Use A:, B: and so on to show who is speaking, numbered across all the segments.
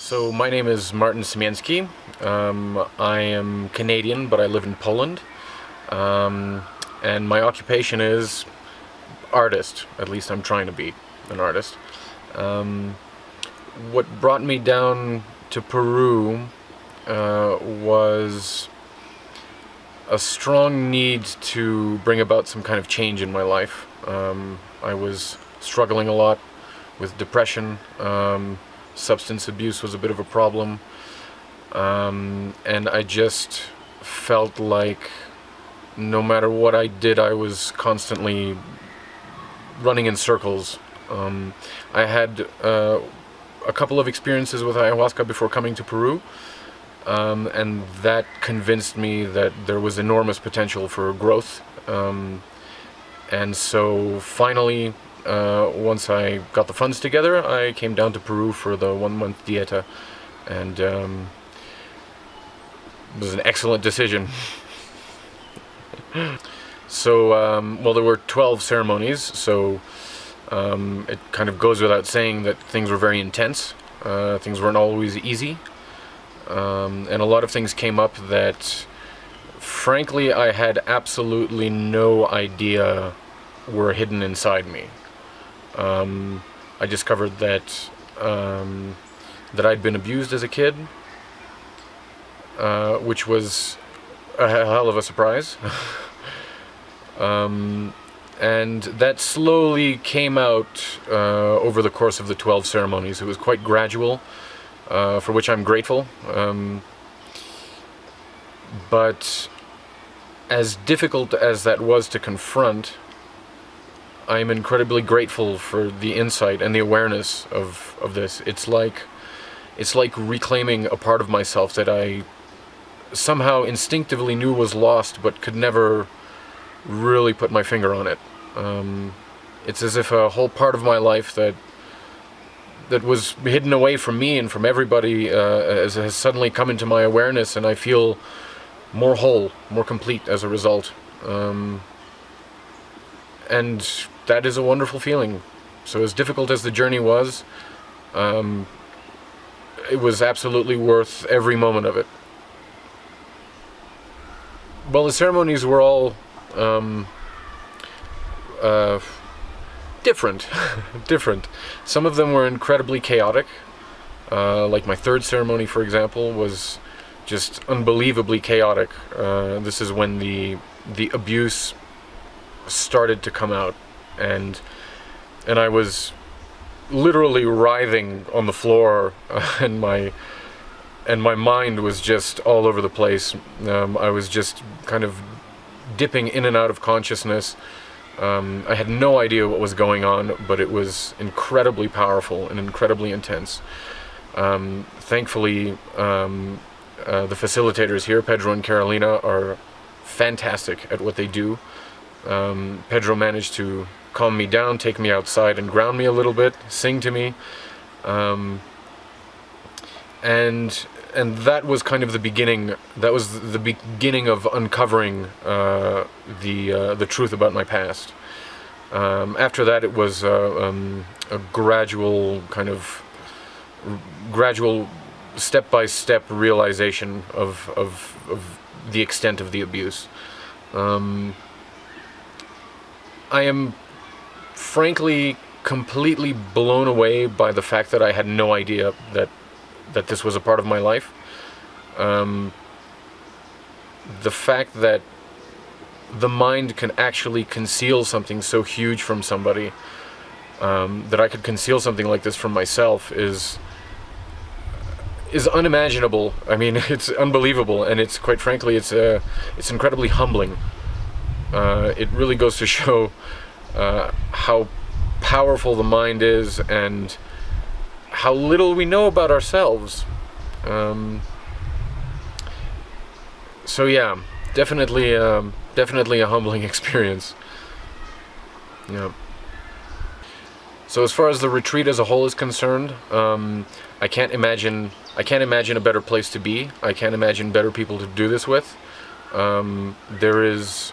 A: So my name is Martin Smienski. I am Canadian, but I live in Poland. And my occupation is artist. At least I'm trying to be an artist. What brought me down to Peru was a strong need to bring about some kind of change in my life. I was struggling a lot with depression. Substance abuse was a bit of a problem, and I just felt like no matter what I did, I was constantly running in circles. I had a couple of experiences with ayahuasca before coming to Peru, and that convinced me that there was enormous potential for growth. And so finally, once I got the funds together, I came down to Peru for the 1-month dieta, and it was an excellent decision. So, well, there were 12 ceremonies, so it kind of goes without saying that things were very intense. Things weren't always easy, and a lot of things came up that, frankly, I had absolutely no idea were hidden inside me. I discovered that I'd been abused as a kid, which was a hell of a surprise. And that slowly came out over the course of the 12 ceremonies. It was quite gradual, for which I'm grateful. But as difficult as that was to confront, I'm incredibly grateful for the insight and the awareness of this. It's like reclaiming a part of myself that I somehow instinctively knew was lost, but could never really put my finger on it. It's as if a whole part of my life that was hidden away from me and from everybody has suddenly come into my awareness, and I feel more whole, more complete as a result. And that is a wonderful feeling. So as difficult as the journey was, it was absolutely worth every moment of it. Well, the ceremonies were all different. different. Some of them were incredibly chaotic. Like my third ceremony, for example, was just unbelievably chaotic. This is when the abuse started to come out, and I was literally writhing on the floor, and my mind was just all over the place. I was just kind of dipping in and out of consciousness. I had no idea what was going on, but it was incredibly powerful and incredibly intense. Thankfully, the facilitators here, Pedro and Carolina, are fantastic at what they do. Pedro managed to calm me down, take me outside and ground me a little bit, sing to me, and that was kind of the beginning. That was the beginning of uncovering the truth about my past. After that, it was a gradual step-by-step realization of the extent of the abuse. I am frankly completely blown away by the fact that I had no idea that this was a part of my life. The fact that the mind can actually conceal something so huge from somebody, that I could conceal something like this from myself, is unimaginable. I mean, it's unbelievable, and it's, quite frankly, it's incredibly humbling. It really goes to show how powerful the mind is and how little we know about ourselves. So yeah, definitely a humbling experience. Yeah. So as far as the retreat as a whole is concerned, I can't imagine a better place to be. I can't imagine better people to do this with. There is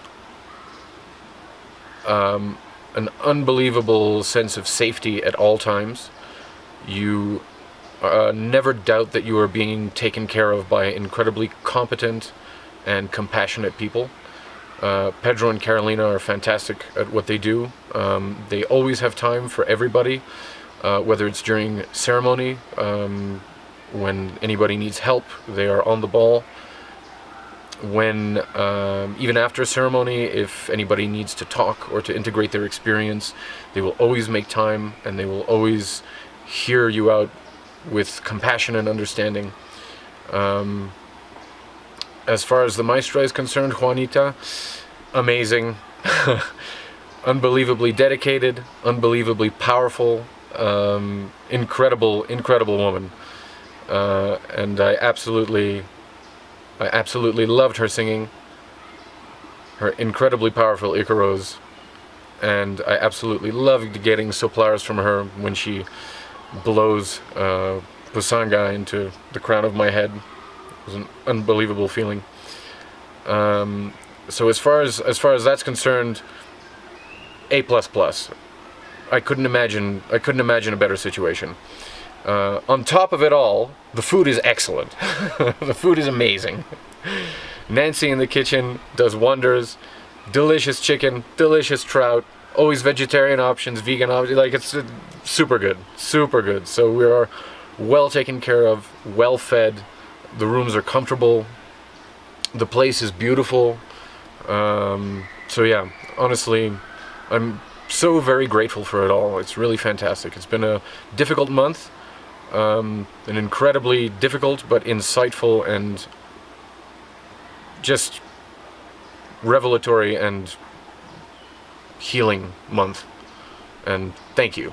A: an unbelievable sense of safety at all times. You Never doubt that you are being taken care of by incredibly competent and compassionate people. Pedro and Carolina are fantastic at what they do. They always have time for everybody, whether it's during ceremony, when anybody needs help, they are on the ball. When, even after ceremony, if anybody needs to talk or to integrate their experience, they will always make time, and they will always hear you out with compassion and understanding. As far as the maestra is concerned, Juanita, amazing, unbelievably dedicated, unbelievably powerful, incredible woman, and I absolutely loved her singing, her incredibly powerful Icaros, and I absolutely loved getting soplaras from her when she blows Pusanga into the crown of my head. It was an unbelievable feeling. So as far as that's concerned, A++. I couldn't imagine a better situation. On top of it all, the food is excellent. The food is amazing. Nancy in the kitchen does wonders. Delicious chicken, delicious trout, always vegetarian options, vegan options. Like, it's super good. So we are well taken care of, well fed. The rooms are comfortable. The place is beautiful. So yeah, honestly, I'm so very grateful for it all. It's really fantastic. It's been a difficult month. An incredibly difficult but insightful and just revelatory and healing month. And thank you.